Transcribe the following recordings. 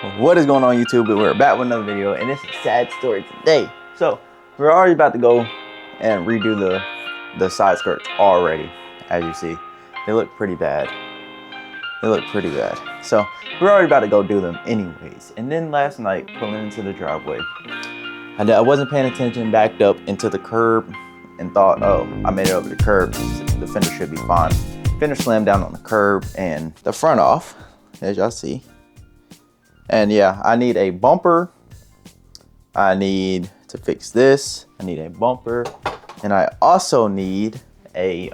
What is going on, YouTube? We're back with another video, and it's a sad story today. So we're already about to go and redo the side skirts already. As you see, they look pretty bad. So we're already about to go do them anyways. And then last night, pulling into the driveway, I wasn't paying attention, backed up into the curb and thought, oh, I made it over the curb, the fender should be fine. Fender slammed down on the curb and the front off, as y'all see. And yeah, I need a bumper. I need to fix this. I need a bumper. And I also need a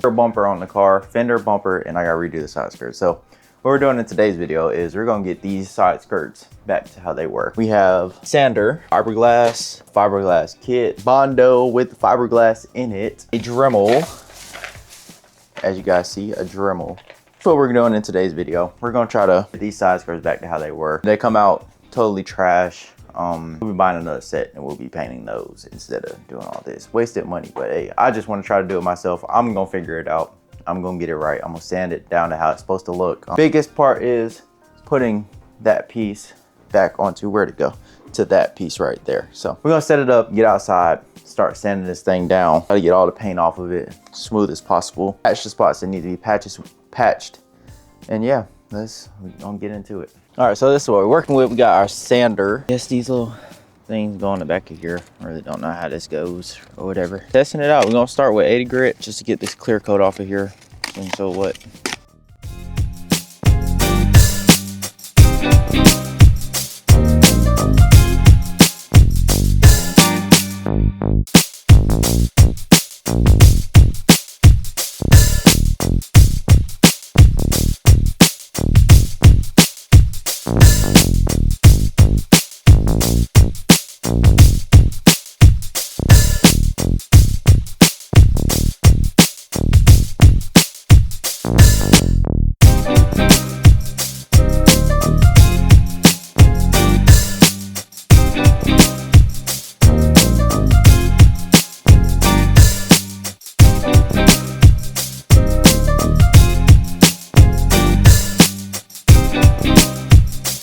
bumper on the car, fender bumper, and I gotta redo the side skirts. So what we're doing in today's video is we're gonna get these side skirts back to how they were. We have sander, fiberglass kit, Bondo with fiberglass in it, a Dremel, as you guys see, a Dremel. That's what we're doing in today's video. We're gonna try to get these side skirts back to how they were. They come out totally trash. We'll be buying another set and we'll be painting those instead of doing all this. Wasted money, but hey, I just wanna try to do it myself. I'm gonna figure it out. I'm gonna get it right. I'm gonna sand it down to how it's supposed to look. Biggest part is putting that piece back onto where to go, to that piece right there. So we're gonna set it up, get outside, start sanding this thing down. Try to get all the paint off of it, smooth as possible. Patch the spots that need to be patched. And yeah, we're gonna get into it. All right, so this is what we're working with. We got our sander. Yes, these little things go in the back of here. I really don't know how this goes or whatever. Testing it out. We're gonna start with 80 grit just to get this clear coat off of here. And so what?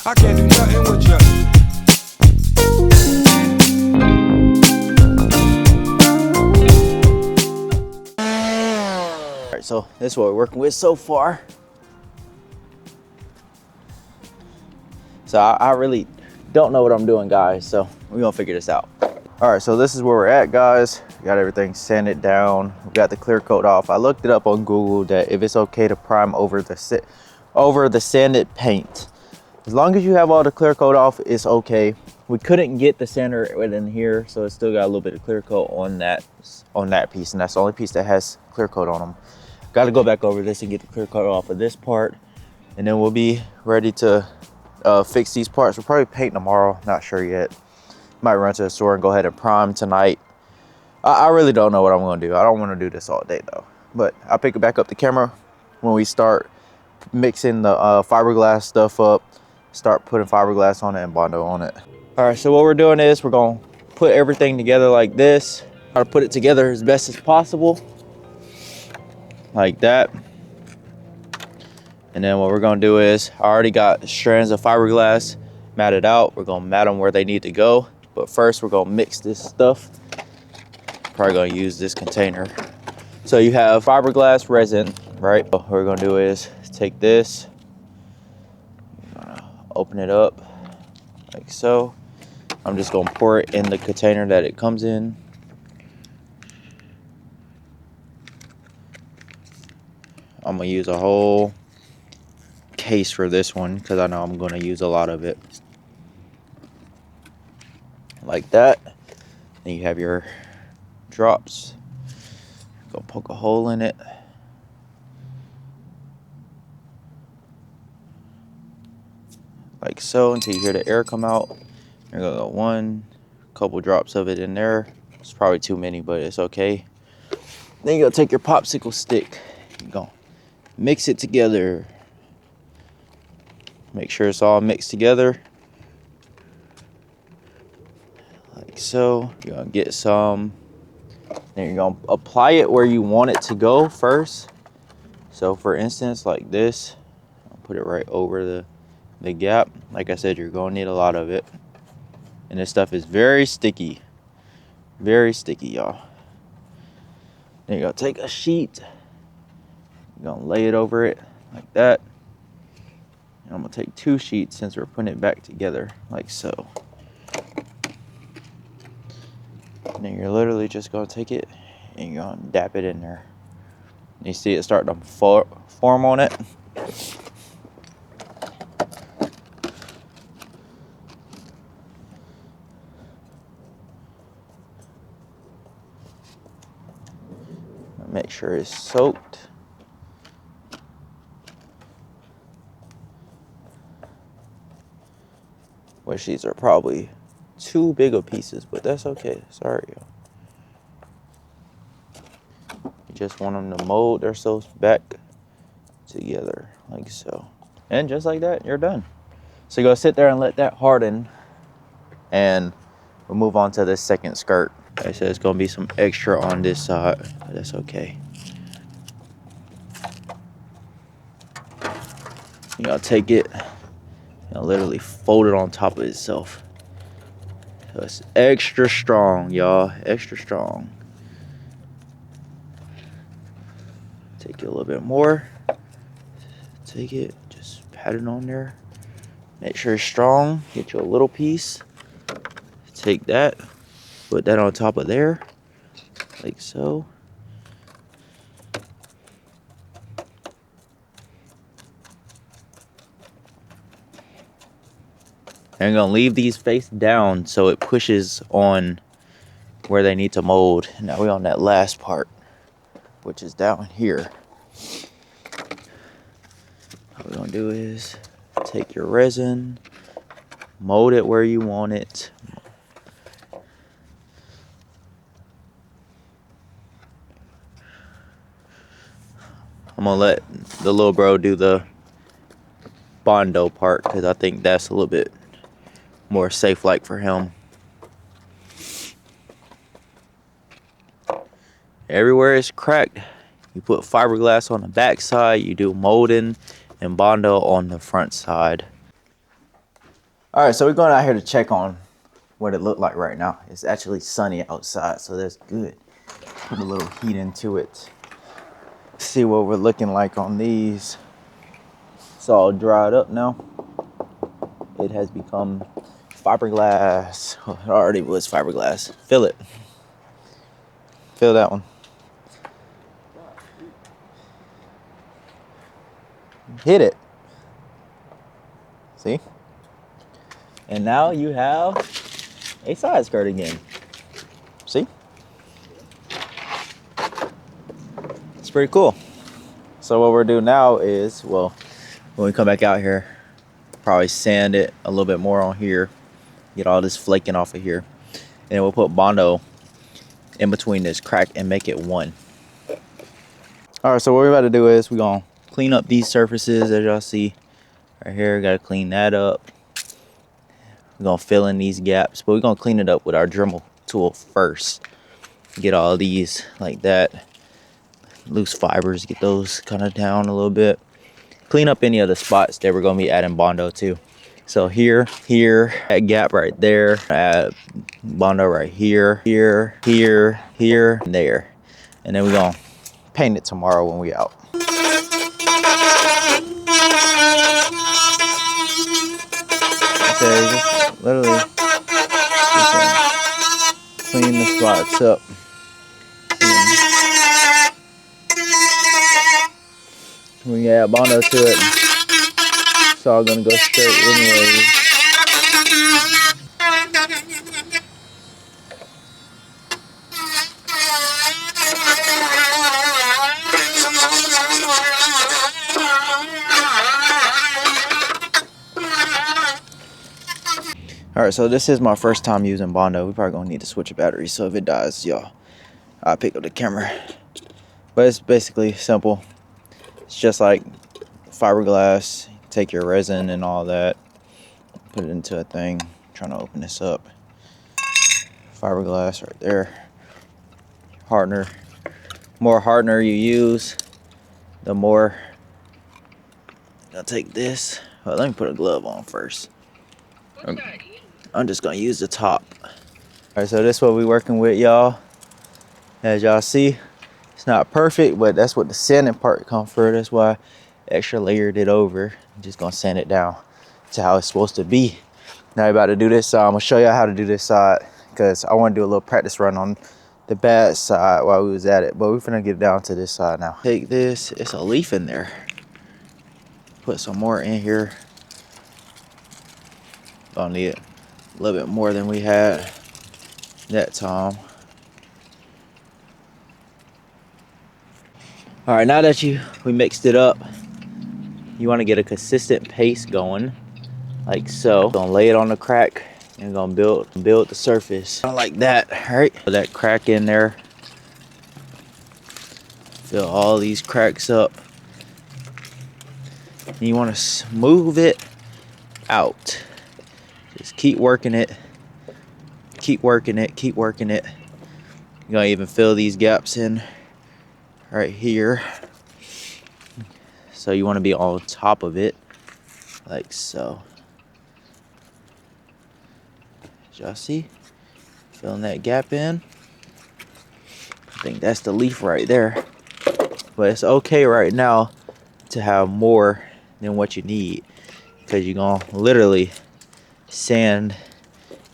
I can't do nothing with you. All right, so this is what we're working with so far. So I really don't know what I'm doing, guys. So we're gonna figure this out. All right, so this is where we're at, guys. We got everything sanded down. We got the clear coat off. I looked it up on Google that if it's okay to prime over the sanded paint. As long as you have all the clear coat off, it's okay. We couldn't get the sander within here, so it's still got a little bit of clear coat on that piece, and that's the only piece that has clear coat on them. Got to go back over this and get the clear coat off of this part, and then we'll be ready to fix these parts. We'll probably paint tomorrow, not sure yet. Might run to the store and go ahead and prime tonight. I really don't know what I'm gonna do. I don't want to do this all day though, but I'll pick it back up the camera when we start mixing the fiberglass stuff up. Start putting fiberglass on it and Bondo on it. All right, so what we're doing is we're gonna put everything together like this. Try to put it together as best as possible, like that. And then what we're gonna do is, I already got strands of fiberglass matted out. We're gonna mat them where they need to go. But first we're gonna mix this stuff. Probably gonna use this container. So you have fiberglass resin, right? What we're gonna do is take this, open it up like so. I'm just gonna pour it in the container that it comes in. I'm gonna use a whole case for this one because I know I'm gonna use a lot of it. Like that. Then you have your drops. Go poke a hole in it. Like so, until you hear the air come out. You're gonna go one, couple drops of it in there. It's probably too many, but it's okay. Then you're gonna take your popsicle stick. You're gonna mix it together. Make sure it's all mixed together. Like so. You're gonna get some. Then you're gonna apply it where you want it to go first. So for instance, like this, I'll put it right over the the gap. Like I said, you're gonna need a lot of it. And this stuff is very sticky. Very sticky, y'all. Then you're gonna take a sheet. You're gonna lay it over it like that. And I'm gonna take 2 sheets since we're putting it back together, like so. And then you're literally just gonna take it and you're gonna dap it in there. You see it starting to form on it. Make sure it's soaked. Which these are probably too big of pieces, but that's okay. Sorry, y'all. You just want them to mold themselves back together, like so. And just like that, you're done. So you're gonna sit there and let that harden, and we'll move on to the second skirt. Like I said, it's gonna be some extra on this side, but that's okay. You gotta take it and literally fold it on top of itself. So it's extra strong, y'all, extra strong. Take it a little bit more. Take it, just pat it on there. Make sure it's strong. Get you a little piece. Take that, put that on top of there, like so. And I'm gonna leave these face down so it pushes on where they need to mold. Now we're on that last part, which is down here. What we're gonna do is take your resin, mold it where you want it. I'm gonna let the little bro do the Bondo part because I think that's a little bit more safe like for him. Everywhere it's cracked, you put fiberglass on the back side, you do molding and Bondo on the front side. All right, so we're going out here to check on what it looked like right now. It's actually sunny outside, so that's good. Put a little heat into it. See what we're looking like on these. It's all dried up now. It has become fiberglass. Oh, it already was fiberglass. Feel it. Feel that one. Hit it. See? And now you have a side skirt again. See? It's pretty cool. So what we're doing now is, well, when we come back out here, probably sand it a little bit more on here, get all this flaking off of here, and then we'll put Bondo in between this crack and make it one. All right, so what we're about to do is we're gonna clean up these surfaces as y'all see right here. Gotta clean that up. We're gonna fill in these gaps, but we're gonna clean it up with our Dremel tool first. Get all these like that, loose fibers, get those kind of down a little bit. Clean up any of the spots that we're gonna be adding Bondo to. So here, that gap right there, add Bondo right here, here, and there. And then we're gonna paint it tomorrow when we out. Okay, just literally clean the spots up. We add Bondo to it. It's all gonna go straight anyway. Alright, so this is my first time using Bondo. We probably gonna need to switch a battery, so if it dies, y'all, I'll pick up the camera. But it's basically simple. It's just like fiberglass. Take your resin and all that, put it into a thing. I'm trying to open this up. Fiberglass right there. Hardener. More hardener you use, the more. I'll take this, Well, let me put a glove on first. I'm just gonna use the top. All right, so this is what we working with, y'all. As y'all see, it's not perfect, but that's what the sanding part comes for. That's why I extra layered it over. I'm just gonna sand it down to how it's supposed to be. Now I'm about to do this side. I'm gonna show y'all how to do this side because I want to do a little practice run on the bad side while we was at it. But we're finna get down to this side now. Take this, it's a leaf in there. Put some more in here. Gonna need a little bit more than we had that time. All right, now that we mixed it up, you want to get a consistent paste going, like so. Gonna lay it on the crack and gonna build the surface like that. All right, put that crack in there. Fill all these cracks up. And you want to smooth it out. Just keep working it. Keep working it. Keep working it. You're gonna even fill these gaps in right here. So you want to be on top of it, like so. Y'all see? Filling that gap in. I think that's the leaf right there. But it's okay right now to have more than what you need, because you're gonna literally sand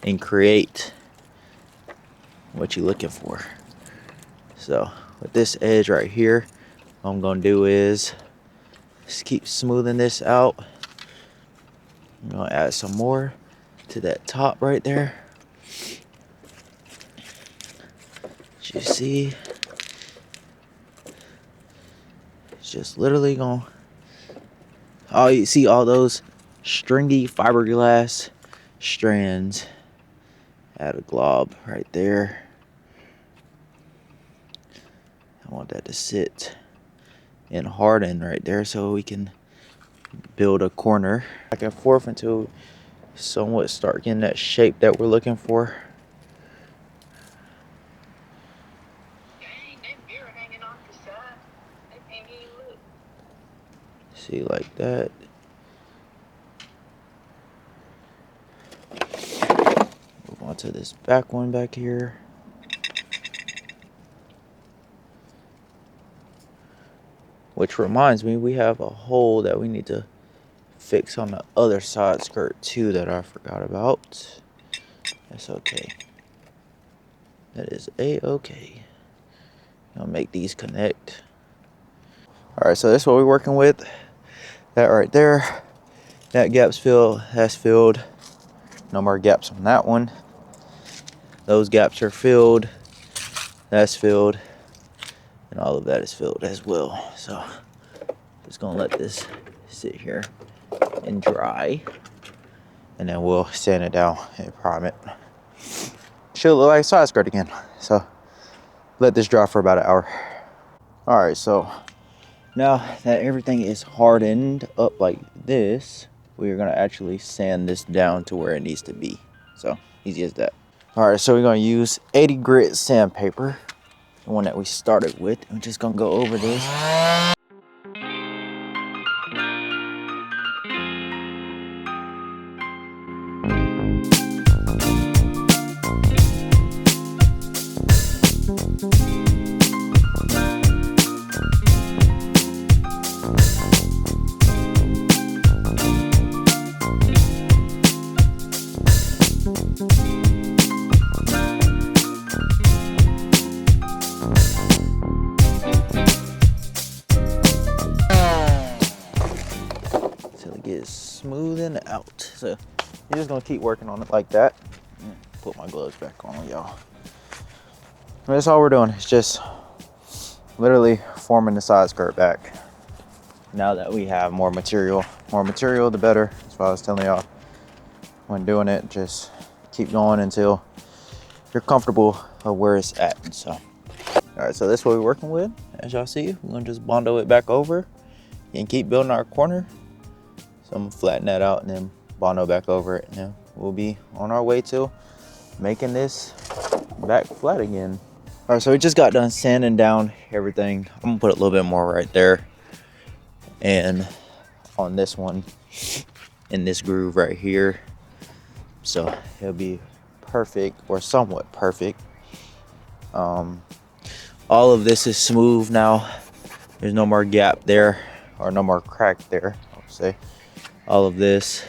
and create what you're looking for. So with this edge right here, what I'm gonna do is just keep smoothing this out. I'm gonna add some more to that top right there. You see, it's just literally gonna, oh, you see all those stringy fiberglass strands. Add a glob right there. I want that to sit and harden right there so we can build a corner back and forth until somewhat start getting that shape that we're looking for. See, like that. Move on to this back one back here. Which reminds me, we have a hole that we need to fix on the other side skirt too that I forgot about. That's okay. That is a-okay. I'll make these connect. All right, so that's what we're working with. That right there, that gap's filled, that's filled. No more gaps on that one. Those gaps are filled, that's filled, and all of that is filled as well. So just gonna let this sit here and dry, and then we'll sand it down and prime it. Should look like a side skirt again. So let this dry for about an hour. All right, so now that everything is hardened up like this, we're gonna actually sand this down to where it needs to be. So easy as that. All right, so we're gonna use 80 grit sandpaper, the one that we started with. I'm just gonna go over this. Smoothing out. So you're just gonna keep working on it like that. Put my gloves back on, y'all. That's all we're doing. It's just literally forming the side skirt back. Now that we have more material the better. That's why I was telling y'all when doing it, just keep going until you're comfortable of where it's at. So all right, so that's what we're working with. As y'all see, we're gonna just bondo it back over and keep building our corner. So I'm gonna flatten that out and then bondo back over it, and then we'll be on our way to making this back flat again. All right, so we just got done sanding down everything. I'm gonna put a little bit more right there and on this one. in this groove right here. So it'll be perfect, or somewhat perfect. All of this is smooth now. There's no more gap there, or no more crack there, I would say. All of this.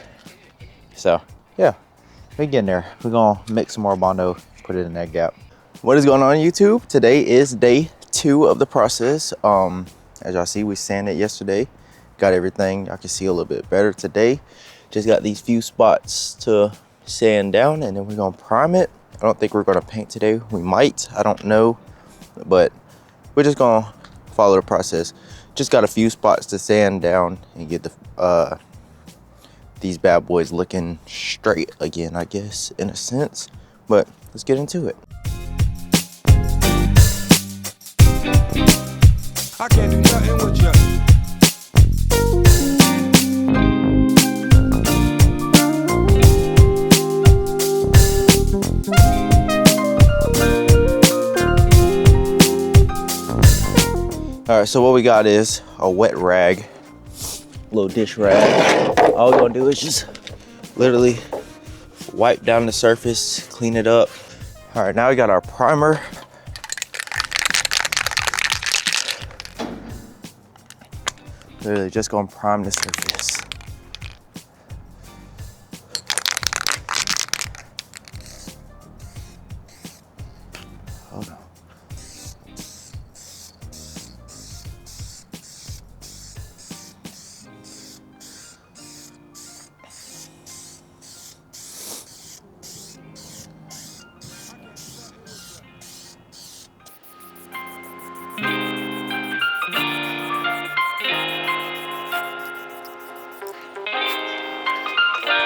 So yeah, we getting there. We're gonna mix some more Bondo, put it in that gap. What is going on YouTube? Today is day 2 of the process. As y'all see, we sanded yesterday. Got everything, I can see a little bit better today. Just got these few spots to sand down, and then we're gonna prime it. I don't think we're gonna paint today. We might, I don't know, but we're just gonna follow the process. Just got a few spots to sand down and get the these bad boys looking straight again, I guess, in a sense. But let's get into it. I can't do nothing with you. All right, so what we got is a wet rag, little dish rag. All we're gonna do is just literally wipe down the surface, clean it up. All right, now we got our primer. Literally just gonna prime the surface. Hold on.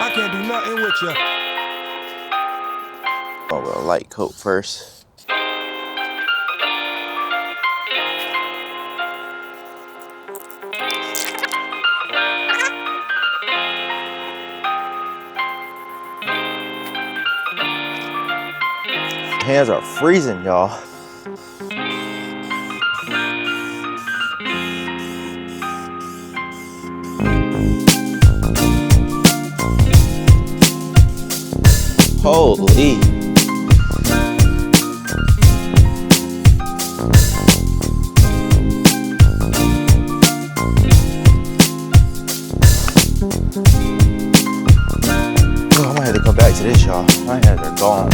I can't do nothing with you. Oh, a light coat first. Hands are freezing, y'all. Holy. Oh, I might have to come back to this, y'all. My hands are gone.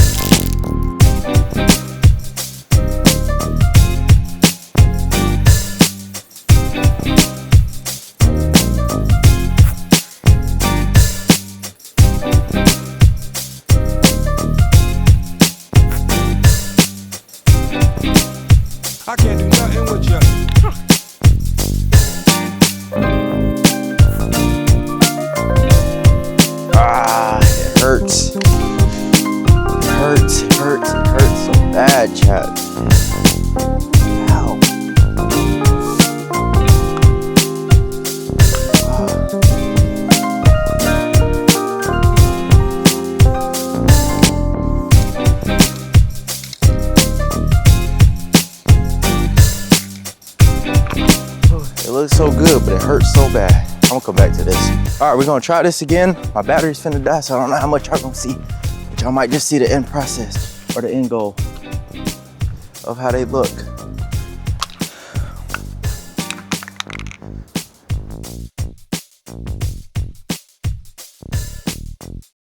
I can't do nothing with you. Ah, it hurts. It hurts, it hurts, it hurts so bad, chat. Ow. It looks so good, but it hurts so bad. I'm gonna come back to this. All right, we're gonna try this again. My battery's finna die, so I don't know how much y'all gonna see, but y'all might just see the end process or the end goal of how they look.